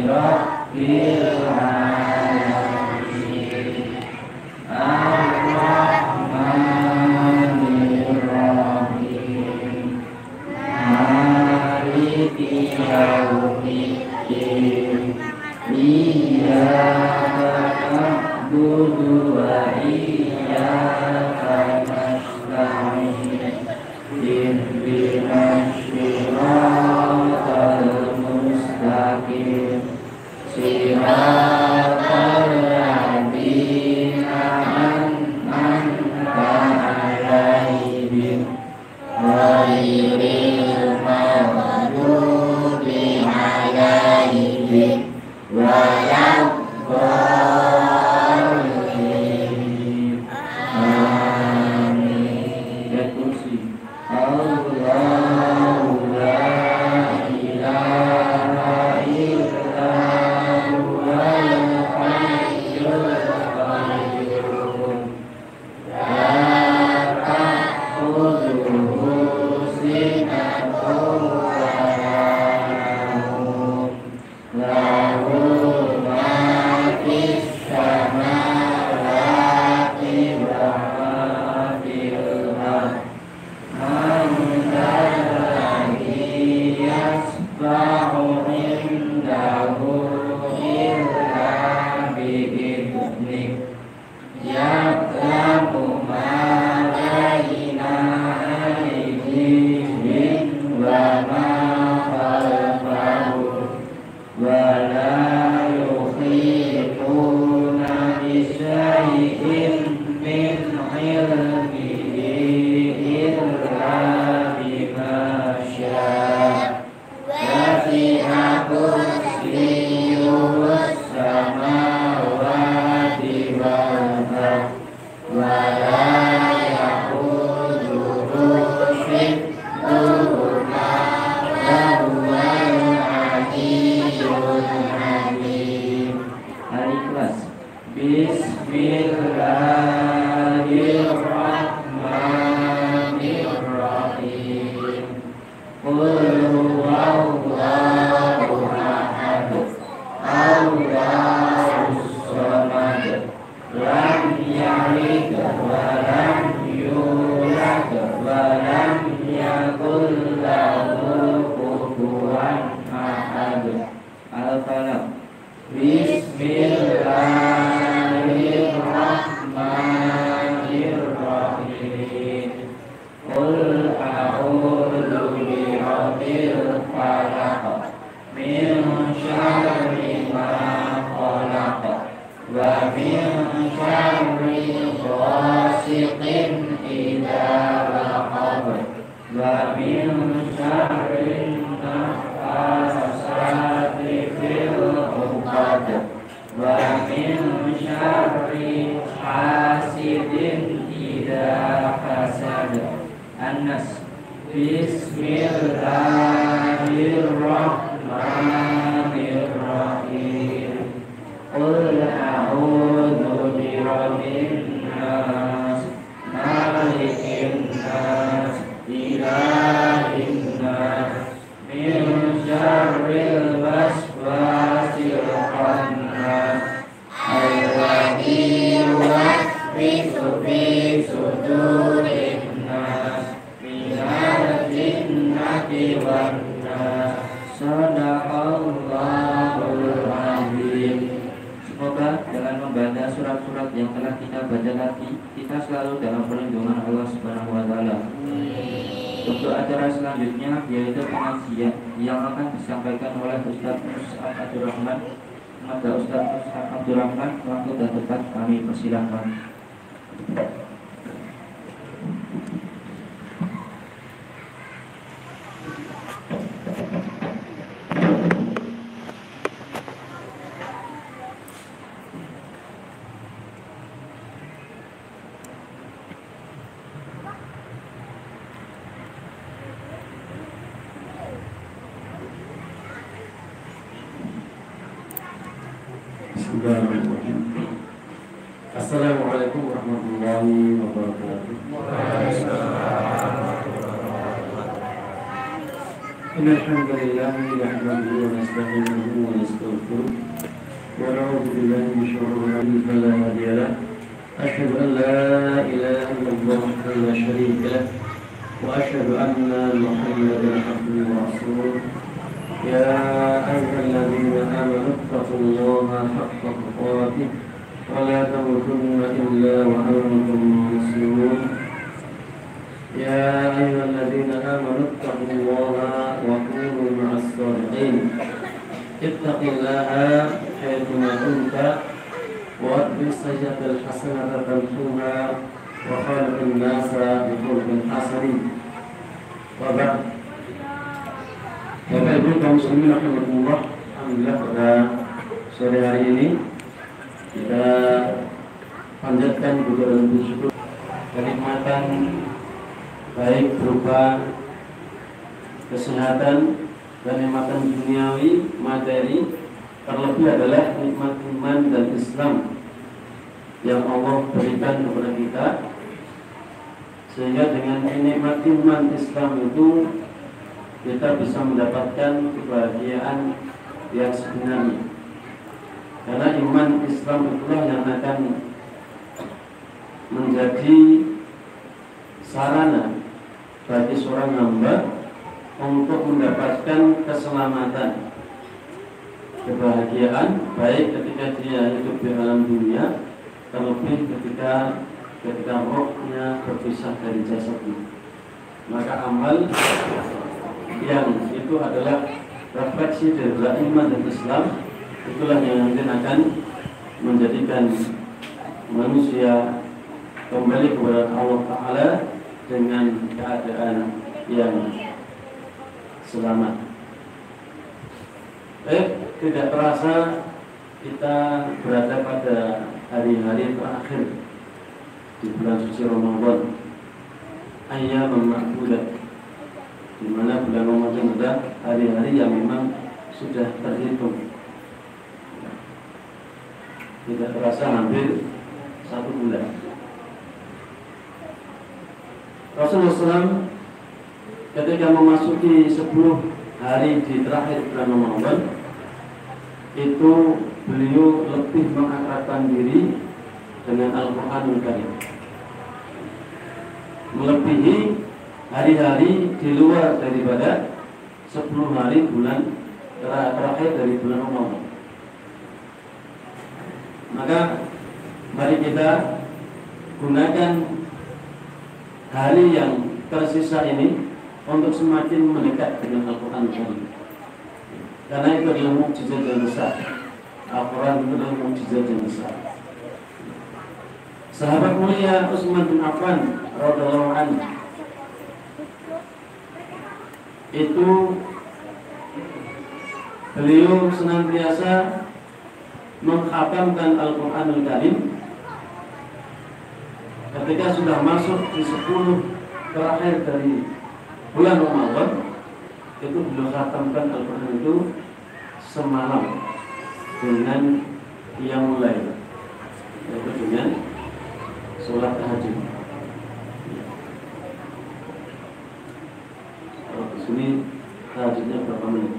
Rabbil Alamin. Ar-Rahmanir Rahim. Maliki Yaumiddin. Iyyaka na'budu wa iyyaka nasta'in. Ihdinas siratal mustaqim. Siratal ladzina an'amta 'alaihim ghairil maghdubi 'alaihim waladdallin. Amin. Ayat kursi. Allahu la ilaha illa huwal hayyul qayyum. La ta'khudhuhu sinatun wa la nawm. Lahu ma fis samawati wa ma fil ardh. Man dzalladzi yashfa'u 'indahu illa bi'idhnih. Ya'lamu ma baina aydihim wa ma khalfahum wa la yuhituna bisyai'in min 'ilmihi illa bima syaa. Wasi'a kursiyyuhus samawati wal ardh wa la ya'uduhu hifdhuhuma wa huwal 'aliyyul 'azim. Al-Ikhlas. Bismillahirrahmanirrahim. Qul huwallahu ahad. Allahus samad. Lam yalid wa lam yulad wa lam yakul lahu kufuwan ahad. Al-Falaq. Bismillahirrahmanirrahim. Qul a'udzu birabbil falaq. Min syarri ma khalaq. Wa min syarri ghasiqin idza waqab. Wa min syarri naffasati fil 'uqad. Wa min syarri hasidin idza hasad. An-Nas. Bismillahirrahmanirrahim. Qul a'udzu birabbin nas, malikin nas, ilahin nas, min syarril waswasil khannas, alladzi yuwaswisu fi sudurin nas, minal jinnati wan nas. Shadaqallahul azim. Semoga dengan membaca surat-surat yang telah kita baca tadi, kita selalu dalam perlindungan Allah Subhanahu wa taala. Untuk acara selanjutnya yaitu pengajian yang akan disampaikan oleh Ustaz Mus'ab Abdurrahman. Maka Ustaz Mus'ab Abdurrahman, waktu dan tempat kami persilahkan. Assalamualaikum warahmatullahi wabarakatuh. إن الحمد لله نحمده ونستعينه ونستغفره ونعوذ بالله من شرور أنفسنا فلا هادي له أشهد أن لا إله إلا الله وحده لا شريك له وأشهد أن محمدا عبده ورسوله يا أيها الذين آمنوا اتقوا الله حق تقاته ولا تموتن إلا وأنتم مسلمون يا أيها الذين آمنوا اتقوا الله وكونوا مع الصادقين اتق الله حيثما كنت وأتبع السيئة الحسنة تمحوها وخالق الناس بخلق حسن وبعد. Bapak Ibu kaum muslimin rahimakumullah, alhamdulillah pada sore hari ini kita panjatkan puja dan syukur kenikmatan baik berupa kesehatan dan nikmatan duniawi materi, terlebih adalah nikmat iman dan Islam yang Allah berikan kepada kita, sehingga dengan nikmat iman Islam itu kita bisa mendapatkan kebahagiaan yang sebenarnya. Karena iman Islam itulah yang akan menjadi sarana bagi seorang hamba untuk mendapatkan keselamatan, kebahagiaan, baik ketika dia hidup di alam dunia, terlebih ketika rohnya berpisah dari jasadnya. Maka amal yang itu adalah refleksi dari iman dan Islam, itulah yang nanti akan menjadikan manusia kembali kepada Allah Ta'ala dengan keadaan yang selamat. Tidak terasa kita berada pada hari-hari terakhir di bulan suci Ramadan, ayyam ma'dudah, di mana bulan Ramadan adalah hari-hari yang memang sudah terhitung. Tidak terasa hampir 1 bulan. Rasulullah SAW ketika memasuki 10 hari di terakhir bulan Ramadan, itu beliau lebih mengakrabkan diri dengan Al-Quranul Karim, melebihi hari-hari di luar daripada 10 hari bulan terakhir dari bulan Ramadan. Maka mari kita gunakan hari yang tersisa ini untuk semakin mendekat dengan Al-Quran Karim. Karena itu adalah mukjizat yang besar. Al-Quran itu adalah mukjizat yang besar. Sahabat mulia Utsman bin Affan radhiyallahu anhu itu beliau senantiasa mengkhatamkan Al-Quranul Karim. Ketika sudah masuk di 10 terakhir dari bulan Ramadan, itu beliau khatamkan Al-Quran itu semalam dengan qiyamul lail, yaitu dengan sholat tahajud. Kalau di sini tahajudnya berapa menit?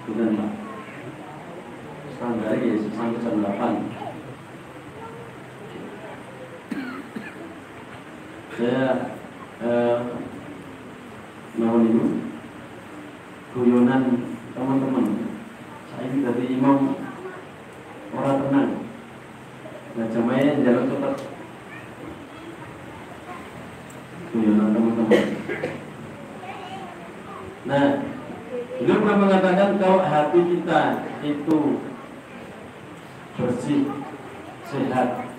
Bukan Pak, standar ya sampai jam 8. Saya mohon itu guyonan teman-teman. Saya ini dari imam orang tenang. Nah, jamaahnya jalan cepat. Guyonan teman-teman. Nah, beliau pernah mengatakan kalau hati kita itu bersih, sehat,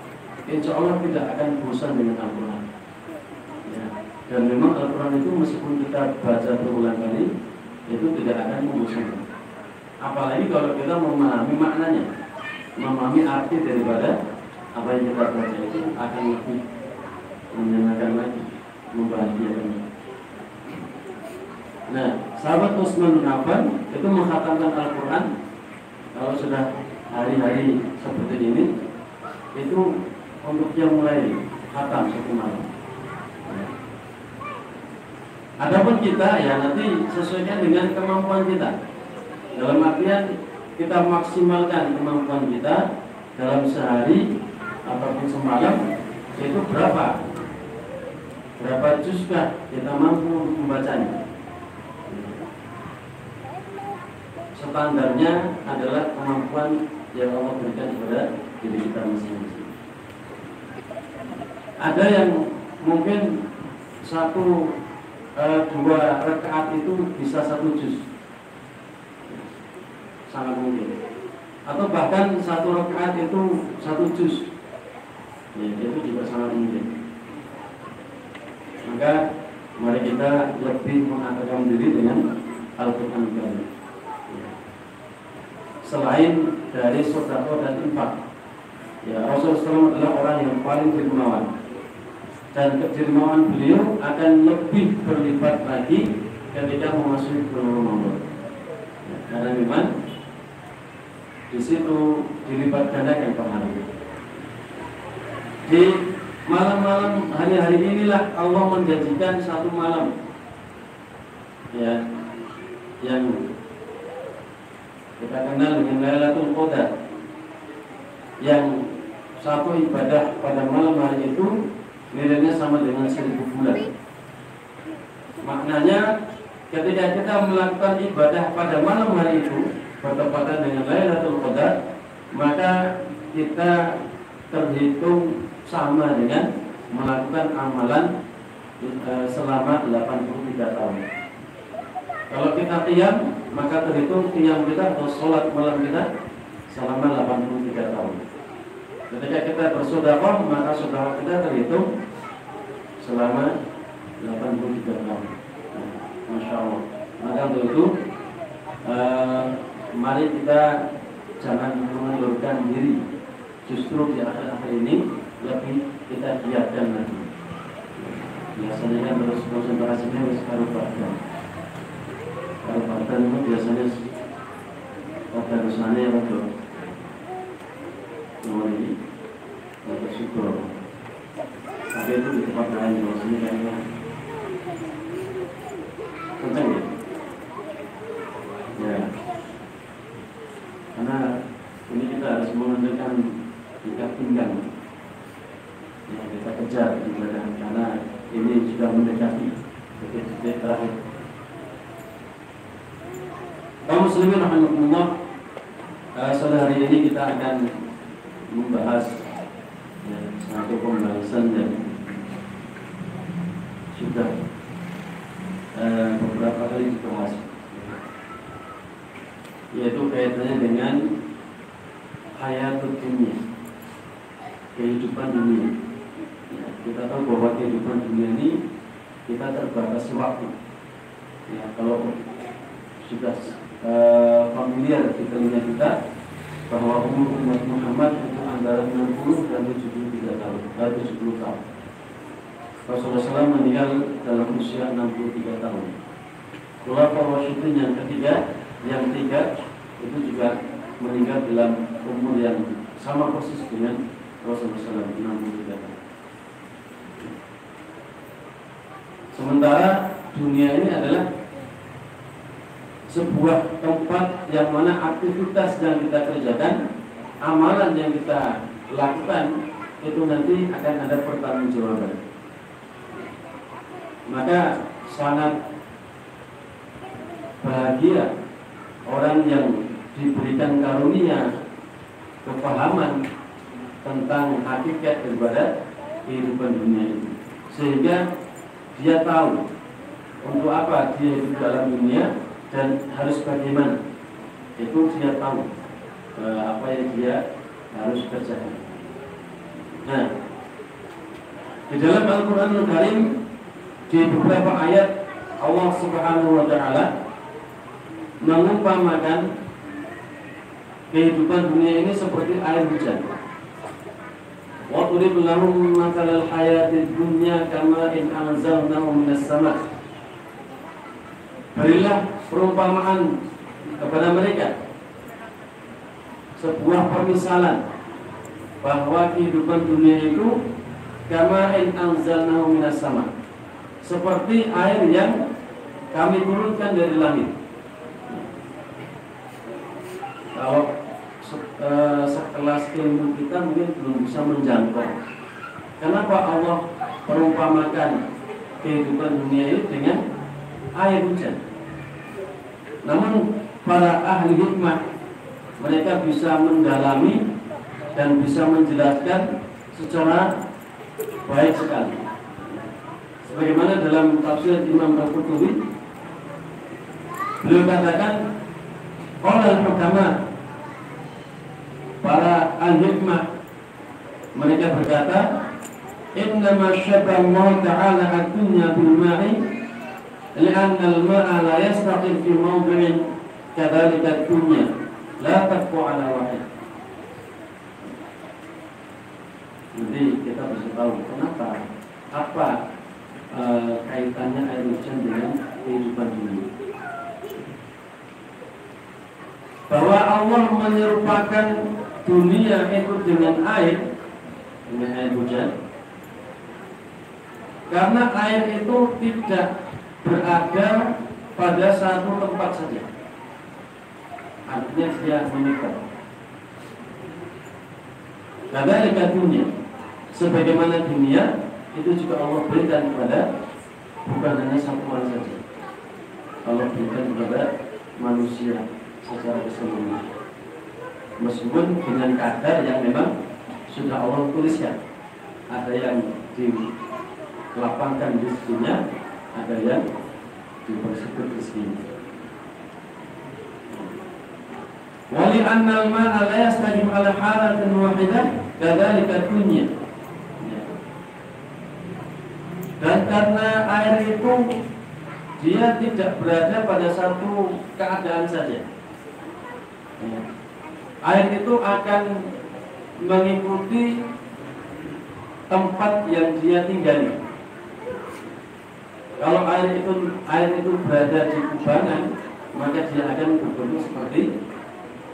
insya Allah tidak akan bosan dengan Al-Quran. Dan memang Al-Quran itu meskipun kita baca berulang kali, itu tidak akan membosankan. Apalagi kalau kita memahami maknanya, memahami arti daripada apa yang kita baca, itu akan lebih menyenangkan lagi, membahagiakan. Nah, sahabat Utsman bin Affan itu mengkhatamkan Al-Quran kalau sudah hari-hari seperti ini, itu untuk yang mulai khatam 1 malam. Adapun kita ya nanti sesuaikan dengan kemampuan kita. Dalam artian kita maksimalkan kemampuan kita dalam sehari ataupun semalam, itu berapa juskah kita mampu untuk membacanya. Standarnya adalah kemampuan yang Allah berikan kepada diri kita masing-masing. Ada yang mungkin dua rakaat itu bisa 1 juz, sangat mungkin. Atau bahkan 1 rakaat itu 1 juz, ya, itu juga sangat mungkin. Maka mari kita lebih mengatakan diri dengan Al-Quran Karim. Selain dari sedekah dan infak, ya, Rasulullah SAW adalah orang yang paling dermawan, dan kedermawan beliau akan lebih berlipat lagi ketika memasuki bulan Ramadan. Ya, karena memang di situ dilipat gandakan pahalanya. Di malam-malam hari-hari inilah Allah menjanjikan satu malam, ya, yang kita kenal dengan Lailatul Qadar, yang satu ibadah pada malam hari itu nilainya sama dengan 1000 bulan. Maknanya ketika kita melakukan ibadah pada malam hari itu bertepatan dengan Lailatul Qadar, maka kita terhitung sama dengan melakukan amalan selama 83 tahun. Kalau kita qiyam, maka terhitung qiyam kita atau sholat malam kita selama 83 tahun. Ketika kita bersedekah, maka sedekah kita terhitung selama 83 tahun. Masya Allah. Maka untuk itu, mari kita jangan mengundurkan diri. Justru di akhir-akhir ini lebih kita giatkan lagi. Biasanya kan terus konsentrasinya sekarang bahkan. Kalau bahkan itu biasanya pada dosanya yang betul. Nomor ini bersyukur. Tapi itu di tempat lain, maksudnya kayaknya kencang ya. Ya, karena ini kita harus menunjukkan ikat pinggang. Ya, kita kejar ibadah karena ini sudah mendekati titik terakhir. Kaum muslimin rahimakumullah, sore hari ini kita akan membahas satu pembahasan yang sudah beberapa kali dibahas, yaitu kaitannya dengan hayatul dunia, kehidupan dunia. Ya, kita tahu bahwa kehidupan dunia ini kita terbatas waktu. Ya, kalau sudah familiar di telinga kita bahwa umur umat Muhammad itu antara 60 dan 73 tahun, 70 tahun. Rasulullah SAW meninggal dalam usia 63 tahun. Khulafaur Rasyidin yang ketiga, yang 3 itu juga meninggal dalam umur yang sama persis dengan Rasulullah SAW, 63 tahun. Sementara dunia ini adalah sebuah tempat yang mana aktivitas yang kita kerjakan, amalan yang kita lakukan, itu nanti akan ada pertanggungjawaban. Maka sangat bahagia orang yang diberikan karunia kepahaman tentang hakikat daripada kehidupan dunia ini, sehingga dia tahu untuk apa dia hidup dalam dunia dan harus bagaimana. Itu dia tahu apa yang dia harus kerjakan. Nah, di dalam Al-Quranul Karim di beberapa ayat Allah Subhanahu wa Ta'ala mengumpamakan kehidupan dunia ini seperti air hujan. Wadrib lahum mathalal hayatid dunya kama in anzalnahu minas sama'. Berilah perumpamaan kepada mereka, sebuah permisalan bahwa kehidupan dunia itu kama in anzalnahu minas sama', seperti air yang kami turunkan dari langit. Kalau sekelas ilmu kita mungkin belum bisa menjangkau. Kenapa Allah perumpamakan kehidupan dunia ini dengan air hujan? Namun para ahli hikmah mereka bisa mendalami dan bisa menjelaskan secara baik sekali. Sebagaimana dalam tafsir Imam Al-Qurtubi, beliau katakan, qala al-hukama, para al-hikmah mereka berkata, innama syabba Allah ta'ala ad-dunya bil ma'i li'anna al-ma'a la yastaqil fi mawdi'in kadzalika ad-dunya la taqfu 'ala wahid. Jadi kita bisa tahu kenapa, apa kaitannya air hujan dengan kehidupan dunia. Bahwa Allah menyerupakan dunia itu dengan air hujan, karena air itu tidak berada pada satu tempat saja. Artinya dia mengikat. Kadzalika dunia, sebagaimana dunia itu juga Allah berikan kepada bukan hanya satu orang saja. Allah berikan kepada manusia secara keseluruhan, meskipun dengan kadar yang memang sudah Allah tuliskan. Ada yang dilapangkan rezekinya, ada yang dipersempit rezekinya. Wali annal ma'a la yastajib ala halatin wahidah kadzalika dunya. Dan karena air itu dia tidak berada pada satu keadaan saja. Air itu akan mengikuti tempat yang dia tinggali. Kalau air itu berada di kubangan, maka dia akan berbentuk seperti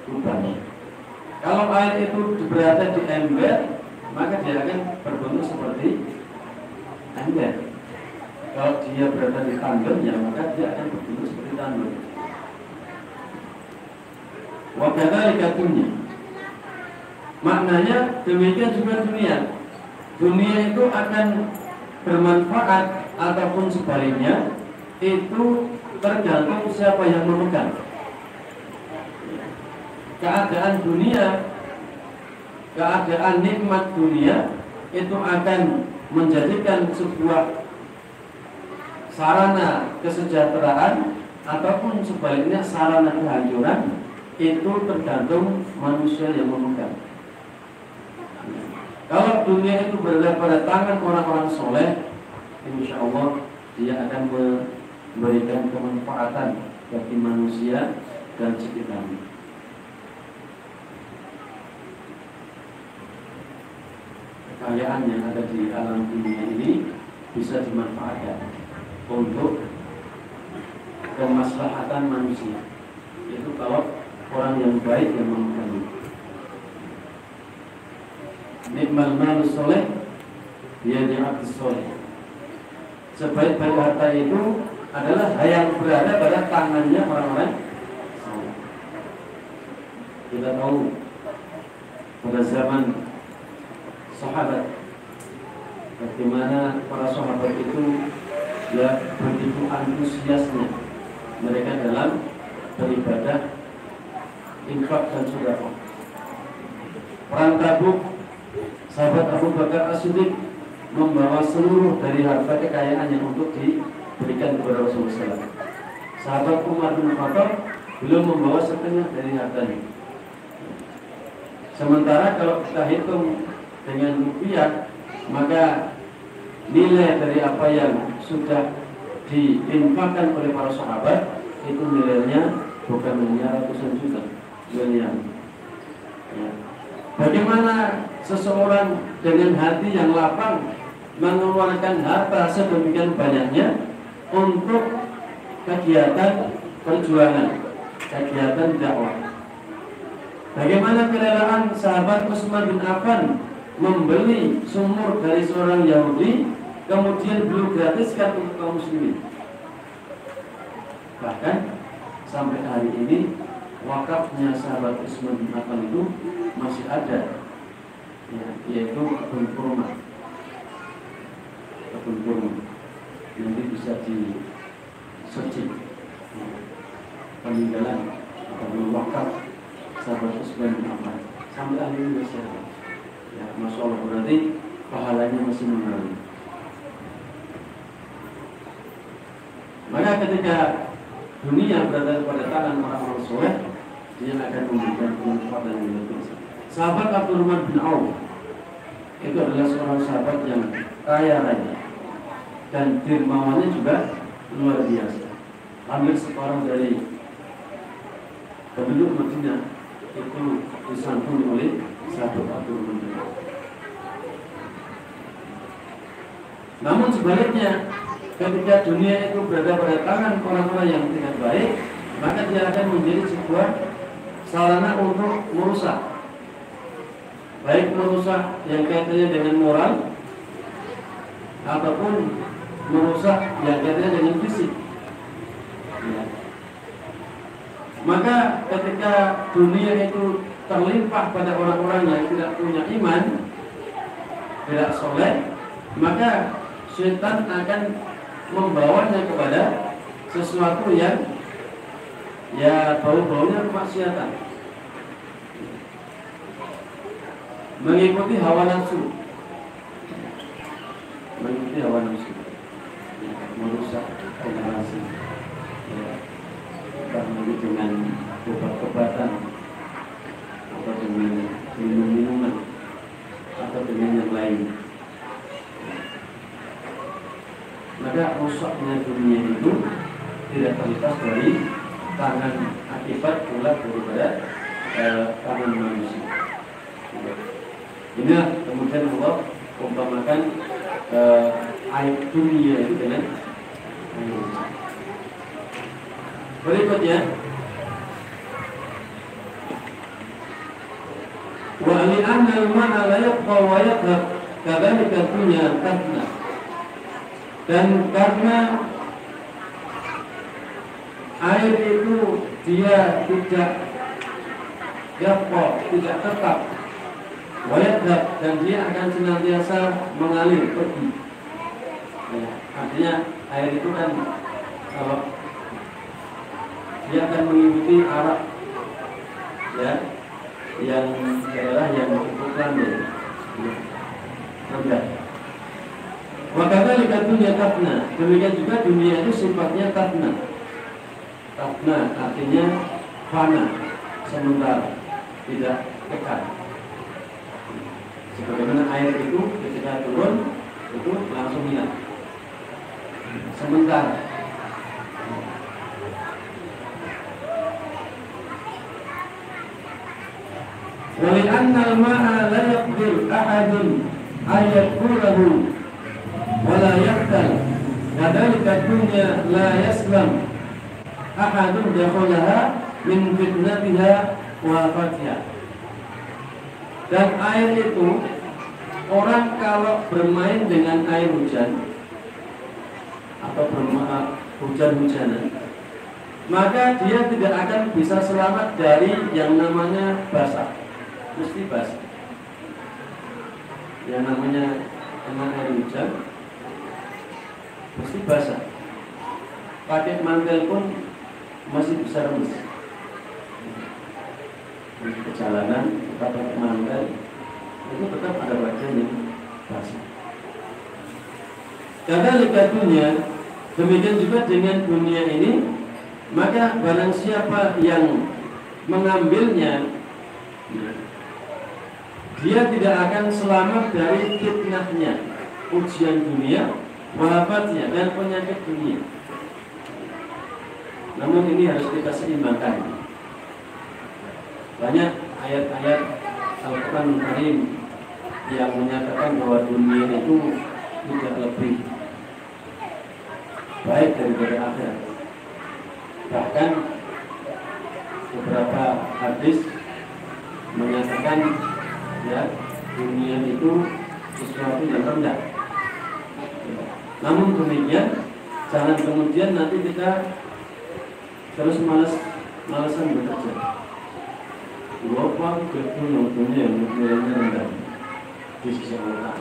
kubangan. Kalau air itu berada di ember, maka dia akan berbentuk seperti ember. Kalau dia berada di tandon, ya maka dia akan berbentuk seperti tandon. Wa kadzalika dunya. Maknanya demikian juga dunia. Dunia itu akan bermanfaat ataupun sebaliknya, itu tergantung siapa yang memegang. Keadaan dunia, keadaan nikmat dunia itu akan menjadikan sebuah sarana kesejahteraan ataupun sebaliknya sarana kehancuran, itu tergantung manusia yang memegang. Kalau dunia itu berada pada tangan orang-orang soleh, insya Allah dia akan memberikan kemanfaatan bagi manusia dan sekitarnya. Kekayaan yang ada di alam dunia ini bisa dimanfaatkan untuk kemaslahatan manusia. Itu kalau orang yang baik yang memegangnya. Nikmal malus soleh dia di'abdis soleh. Sebaik-baik harta itu adalah yang berada pada tangannya orang-orang soleh. Kita tahu pada zaman sahabat bagaimana para sahabat itu ya begitu antusiasnya mereka dalam beribadah, infak dan sedekah. Perang Tabuk, sahabat Abu Bakar As-Siddiq membawa seluruh dari harta kekayaannya untuk diberikan kepada Rasulullah SAW. Sahabat Umar bin Khattab belum membawa setengah dari hartanya. Sementara kalau kita hitung dengan rupiah, maka nilai dari apa yang sudah diinfakkan oleh para sahabat itu nilainya bukan hanya ratusan juta miliar. Ya. Bagaimana seseorang dengan hati yang lapang mengeluarkan harta sedemikian banyaknya untuk kegiatan perjuangan, kegiatan dakwah. Bagaimana kerelaan sahabat Utsman bin Affan membeli sumur dari seorang Yahudi, kemudian beliau gratiskan untuk kaum muslimin. Bahkan sampai hari ini wakafnya sahabat Utsman bin Affan itu masih ada, ya, yaitu kebun kurma. Kebun kurma nanti bisa di searching peninggalan atau wakaf sahabat Utsman bin Affan sampai hari ini masih ada. Ya, Masya Allah, berarti pahalanya masih mengalir. Maka ketika dunia berada pada tangan orang-orang soleh, dia akan memberikan manfaat dan nilai. Sahabat Abdurrahman bin Auf itu adalah seorang sahabat yang kaya raya dan dermawannya juga luar biasa. Hampir separuh dari penduduk Madinah itu disantuni oleh sahabat Abdurrahman bin Auf. Namun sebaliknya, ketika dunia itu berada pada tangan orang-orang yang tidak baik, maka dia akan menjadi sebuah sarana untuk merusak, baik merusak yang kaitannya dengan moral ataupun merusak yang kaitannya dengan fisik. Ya. Maka ketika dunia itu terlimpah pada orang-orang yang tidak punya iman, tidak soleh, maka syaitan akan membawanya kepada sesuatu yang ya bau-baunya kemaksiatan, mengikuti hawa nafsu, merusak generasi, entah dengan obat-obatan atau dengan minum-minuman atau dengan yang lain. Maka rusaknya dunia itu tidak terlepas dari tangan akibat pula daripada tangan manusia. Inilah kemudian Allah umpamakan air dunia itu dengan air. Berikutnya, wa li'anna al-ma'a la yabqa wa yadhhab kadzalika dunya tafna. Dan karena air itu dia tidak tidak tetap, wayadhab, dan dia akan senantiasa mengalir pergi. Ya, artinya air itu kan kalau dia akan mengikuti arah, ya, yang daerah yang cukup landai, rendah. Makanya lihat dunia tafna. Demikian juga dunia itu sifatnya tafna. Tafna artinya fana, sementara, tidak kekal. Sebagaimana air itu ketika turun itu langsung hilang, sementara. Wali'anna al-ma'a la yaqdir ahadun ayyakulahu wala yaktal, kadzalika dunya la yaslam ahadun dakhalaha min fitnatiha wa fatiha. Dan air itu, orang kalau bermain dengan air hujan atau hujan-hujanan, maka dia tidak akan bisa selamat dari yang namanya basah, mesti basah. Yang namanya air hujan mesti basah. Pakai mantel pun masih bisa remes. Di perjalanan kita pakai mantel itu tetap ada bagian yang basah. Karena lihat dunia, demikian juga dengan dunia ini, maka barang siapa yang mengambilnya, dia tidak akan selamat dari fitnahnya, ujian dunia, walafatnya, dan penyakit dunia. Namun ini harus kita seimbangkan. Banyak ayat-ayat Al-Quran Karim yang menyatakan bahwa dunia itu tidak lebih baik daripada akhirat. Bahkan beberapa hadis menyatakan ya dunia itu sesuatu yang rendah. Namun demikian, jangan kemudian nanti kita terus malesan bekerja. Apa kepunyaan yang nilainya rendah di sisi Allah.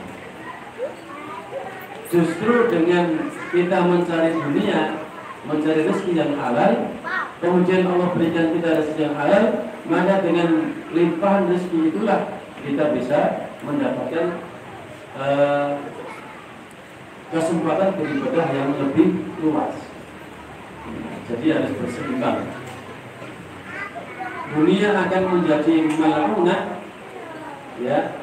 Justru dengan kita mencari dunia, mencari rezeki yang halal, kemudian Allah berikan kita rezeki yang halal, maka dengan limpahan rezeki itulah kita bisa mendapatkan kesempatan beribadah yang lebih luas. Jadi harus berseimbang. Dunia akan menjadi mal'unah, ya,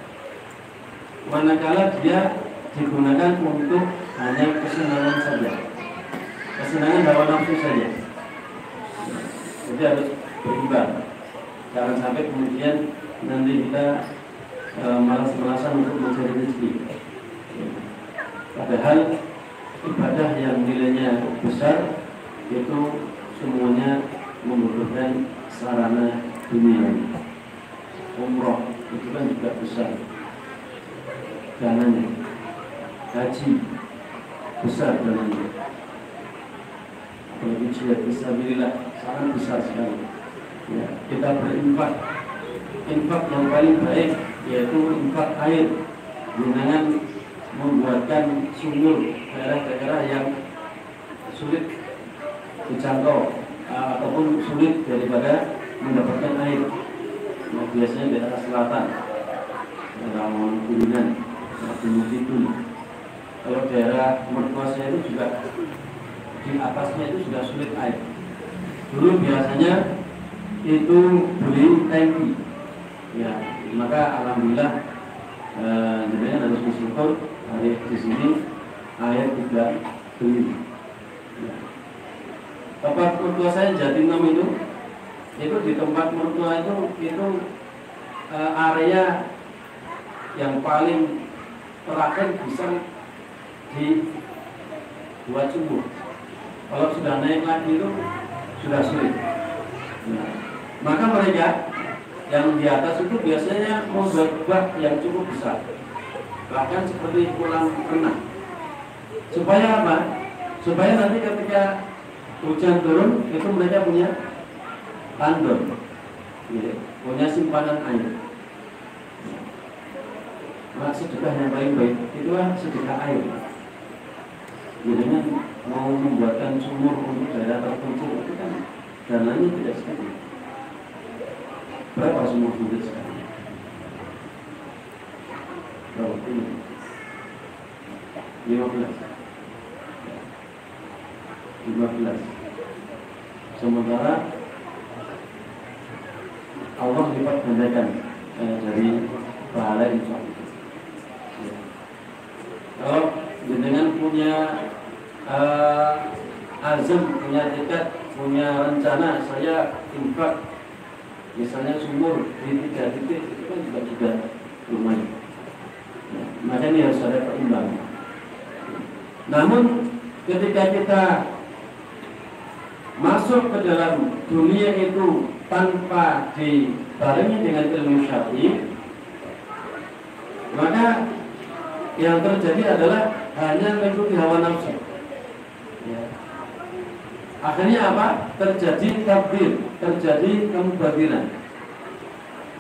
manakala dia digunakan untuk hanya kesenangan saja, kesenangan hawa nafsu saja. Jadi harus berimbang. Jangan sampai kemudian nanti kita malas-malasan untuk mencari rezeki. Padahal ibadah yang nilainya besar itu semuanya membutuhkan sarana dunia. Umroh itu kan juga besar dananya, haji besar dananya, apalagi jihad fisabilillah sangat besar sekali. Ya, kita berinfak, infak yang paling baik yaitu infak air, dengan membuatkan sumur daerah-daerah yang sulit dijangkau ataupun sulit daripada mendapatkan air. Nah, biasanya daerah selatan, daerah Kuningan, Gunung Kidul. Kalau daerah Merkuasa itu juga di atasnya itu sudah sulit air. Dulu biasanya itu beli tangki, ya, maka alhamdulillah jadi harus bersyukur hari di sini air tidak beli. Ya. Tempat mertua saya Jatinam itu di tempat mertua itu area yang paling terakhir bisa dibuat sumur. Kalau sudah naik lagi itu sudah sulit. Nah, maka mereka yang di atas itu biasanya membuat bak yang cukup besar, bahkan seperti kolam renang. Supaya apa? Supaya nanti ketika hujan turun itu mereka punya tandon, ya, punya simpanan air. Nah, sedekah yang paling baik itulah sedekah air. Jadi mau membuatkan sumur untuk daerah terpencil itu kan dananya tidak sedikit. Berapa sumur sulit sekarang? Berapa ini? 15. Sementara Allah lipat gandakan dari pahala insya Allah. Kalau dengan punya azam, punya tekad, punya rencana, saya infak misalnya sumur di 3 titik itu kan juga lumayan. Nah, maka ini harus ada perimbangan. Namun ketika kita masuk ke dalam dunia itu tanpa dibarengi dengan ilmu syar'i, maka yang terjadi adalah hanya mengikuti hawa nafsu. Ya. Akhirnya apa? Terjadi tabdir, terjadi kemubaziran.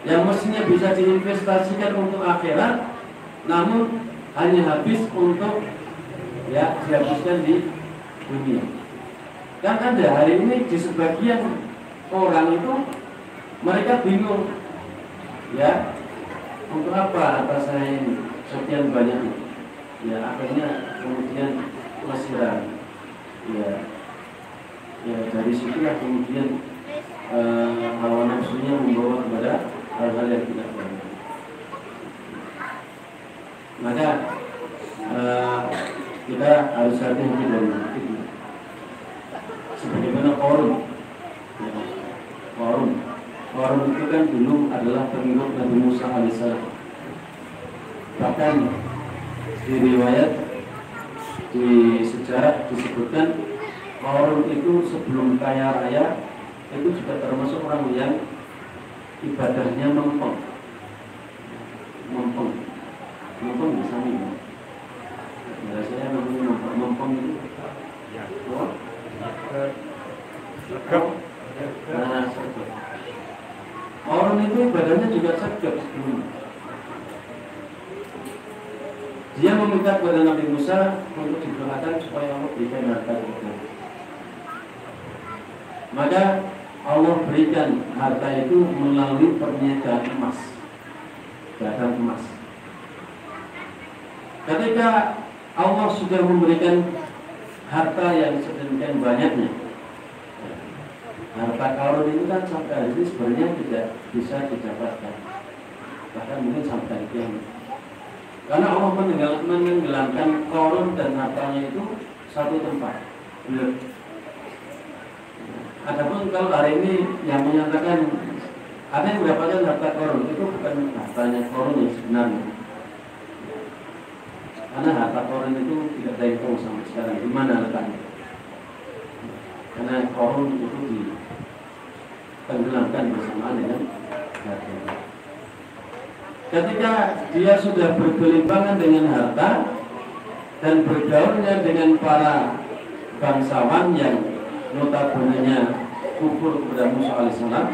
Yang mestinya bisa diinvestasikan untuk akhirat, namun hanya habis untuk dihabiskan di dunia. Kan ada hari ini di sebagian orang itu mereka bingung, ya, untuk apa atas saya ini sekian banyak, ya, akhirnya kemudian mesra, ya dari situlah kemudian hawa nafsunya membawa kepada hal-hal yang tidak baik. Maka kita harus hati-hati dari itu. Sebagaimana Qarun itu kan dulu adalah pengikut Nabi Musa alaihissalam. Bahkan di riwayat, di sejarah disebutkan Qarun itu sebelum kaya raya itu juga termasuk orang yang ibadahnya mempeng bisa nih. Biasanya namanya mempeng itu. Qarun itu ibadahnya juga sedekah. Dia meminta kepada Nabi Musa untuk didoakan supaya Allah berikan harta itu. Maka Allah berikan harta itu melalui perniagaan emas, dagang emas. Ketika Allah sudah memberikan harta yang sedemikian banyaknya, harta Qarun itu kan sampai hari ini sebenarnya tidak bisa didapatkan, bahkan mungkin sampai kiamat. Karena Allah menenggelamkan Qarun dan hartanya itu satu tempat. Adapun kalau hari ini yang menyatakan ada yang mendapatkan harta Qarun, itu bukan hartanya Qarun yang sebenarnya. Karena harta Qarun itu tidak terhitung sampai sekarang. Di mana letaknya? Karena Qarun itu ditenggelamkan bersamaan dengan harta. Ketika dia sudah bergelimpangan dengan harta dan bergaulnya dengan para bangsawan yang notabene-nya kufur kepada Musa alaihissalam,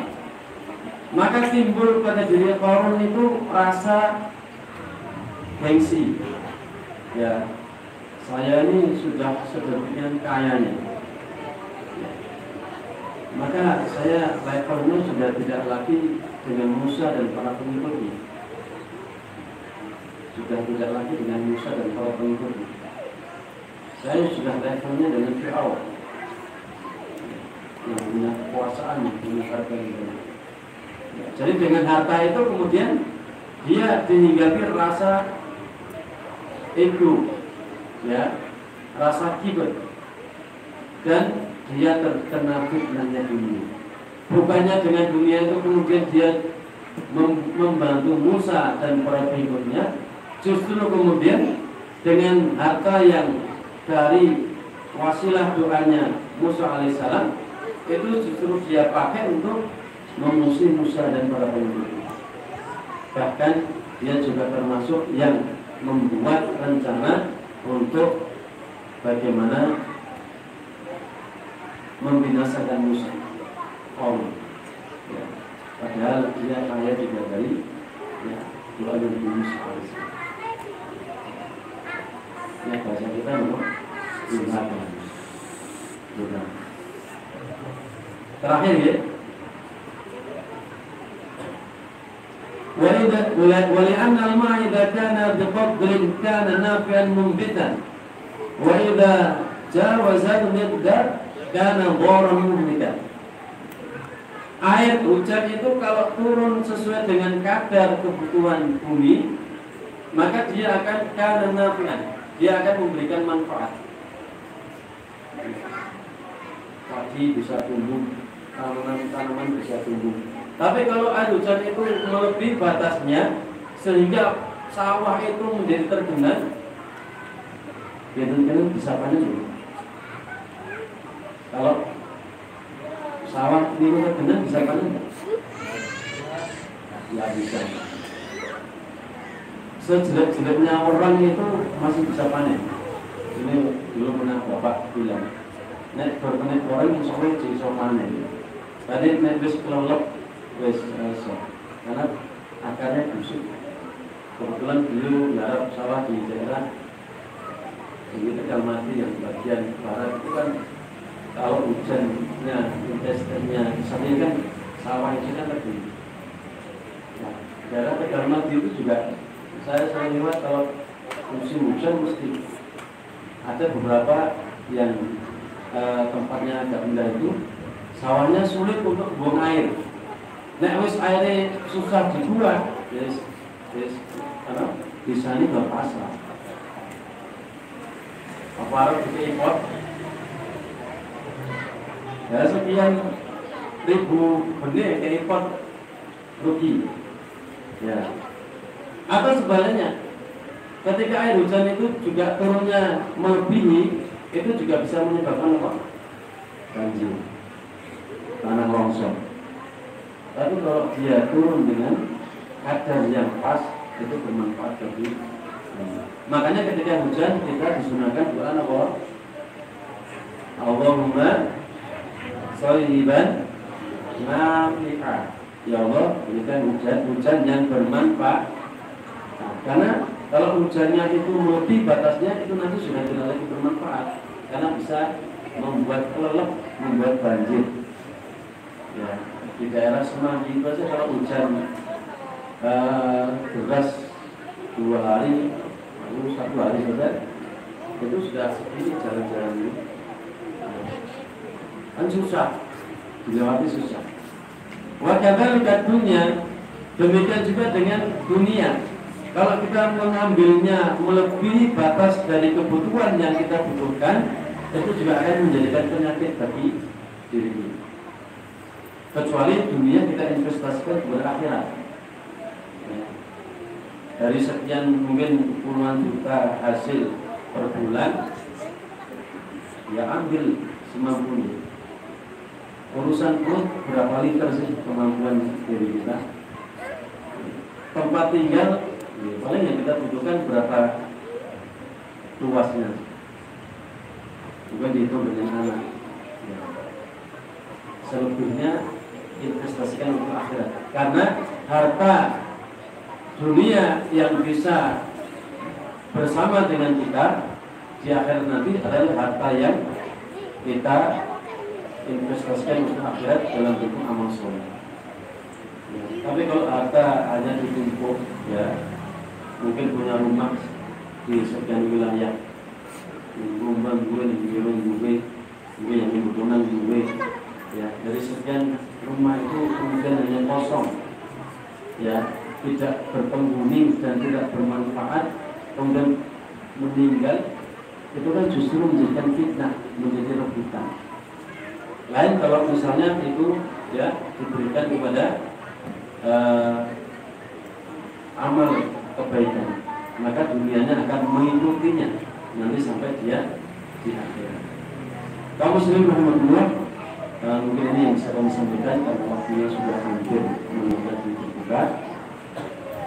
maka timbul pada diri Qarun itu rasa gengsi. Ya, saya ini sudah sedemikian kayanya, maka saya levelnya sudah tidak lagi dengan Musa dan para pengikutnya. Sudah tidak lagi dengan Musa dan para pengikutnya. Saya sudah levelnya dengan Fir'aun yang punya kekuasaan, yang punya harta gitu. Jadi dengan harta itu kemudian dia dihinggapi rasa ego, ya, rasa kibir, dan dia terkena fitnahnya dunia. Bukannya dengan dunia itu kemudian dia membantu Musa dan para pengikutnya, justru kemudian dengan harta yang dari wasilah doanya Musa alaihissalam itu justru dia pakai untuk memusuhi Musa dan para pengikutnya. Bahkan dia juga termasuk yang membuat rencana untuk bagaimana membinasakan Musa. Ya. Padahal dia kaya juga dari doa Nabi Musa alaihissalam. Ya, bahasa kita memang durhaka. Terakhir ya. ولأن الماء إذا كان بقدر كان نافعا منبتا وإذا جاوز المقدار كان ضارا مهلكا. Air hujan itu kalau turun sesuai dengan kadar kebutuhan bumi, maka dia akan kana nafi'an, dia akan memberikan manfaat. Padi bisa tumbuh, tanaman bisa tumbuh. Tapi kalau air hujan itu melebihi batasnya sehingga sawah itu menjadi tergenang, biar-biar bisa panen dulu. Kalau sawah ini tergenang bisa panen? Ya bisa. Sejelek-jeleknya orang itu masih bisa panen. Ini dulu pernah bapak bilang, nek berpanen orang insya Allah bisa panen. Tadi nek bis kelelep wes karena akarnya busuk. Kebetulan beliau garap sawah di daerah di Tegal Mati yang bagian barat itu kan kalau hujannya intensnya misalnya kan sawah itu kan lebih. Nah, daerah Tegal Mati itu juga saya lewat kalau musim hujan mesti ada beberapa yang tempatnya agak rendah itu sawahnya sulit untuk buang air. Nek wis airnya susah dibuang, di sana berpasrah. Apa harus diimpor? Ya sekian ribu benih impor rugi. Ya. Atau sebaliknya, ketika air hujan itu juga turunnya melebihi, itu juga bisa menyebabkan apa? Banjir, tanah longsor. Tapi kalau dia turun dengan kadar yang pas, itu bermanfaat bagi. Makanya ketika hujan kita disunahkan doa apa? Allahumma shayyiban nafi'a. Ya Allah, berikan hujan yang bermanfaat. Nah, karena kalau hujannya itu melebihi batasnya, itu nanti sudah tidak lagi bermanfaat, karena bisa membuat kelelep, membuat banjir. Ya, di daerah Semanggi itu saja kalau hujan deras 2 hari, lalu 1 hari saja, itu sudah seperti jalan-jalan ini. Kan susah, dilewati susah. Wajahkan lihat dunia, demikian juga dengan dunia. Kalau kita mengambilnya melebihi batas dari kebutuhan yang kita butuhkan, itu juga akan menjadikan penyakit bagi diri kita. Kecuali dunia kita investasikan kepada akhirat. Dari sekian mungkin puluhan juta hasil per bulan, ya ambil semampunya. Urusan perut berapa liter sih kemampuan diri kita? Tempat tinggal paling yang kita butuhkan berapa luasnya? Bukan dihitung dengan anak. Ya. Selebihnya investasikan untuk akhirat. Karena harta dunia yang bisa bersama dengan kita di akhirat nanti adalah harta yang kita investasikan untuk akhirat dalam bentuk amal soleh. Ya, tapi kalau harta hanya ditumpuk, ya mungkin punya rumah di sekian wilayah, rumah gue, di gue yang dibutuhkan gue, ya dari sekian rumah itu kemudian hanya kosong, ya tidak berpenghuni dan tidak bermanfaat, kemudian meninggal, itu kan justru menjadikan fitnah, menjadi rebutan. Lain kalau misalnya itu ya diberikan kepada amal kebaikan, maka dunianya akan mengikutinya nanti sampai dia di akhirat. Kaum muslimin rahimahullah, mungkin ini yang bisa kami sampaikan karena waktunya sudah hampir menjadi terbuka.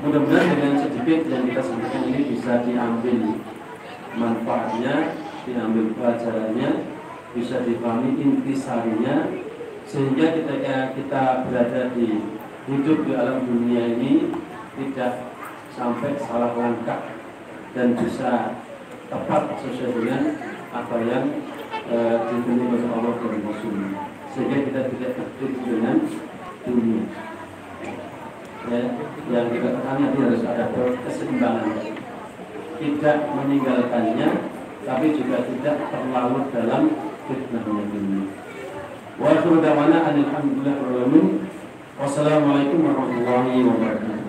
Mudah-mudahan dengan sedikit yang kita sampaikan ini bisa diambil manfaatnya, diambil pelajarannya, bisa dipahami intisarinya, sehingga ketika kita berada di hidup di alam dunia ini tidak sampai salah langkah dan bisa tepat sesuai dengan apa yang diberi oleh Allah dan Rasul, sehingga kita tidak tertipu dengan dunia. Ya, yang kita katakan harus ada keseimbangan, tidak meninggalkannya, tapi juga tidak terlarut dalam fitnahnya dunia. Wa akhiru da'wana alhamdulillah rabbil alamin. Wassalamualaikum warahmatullahi wabarakatuh.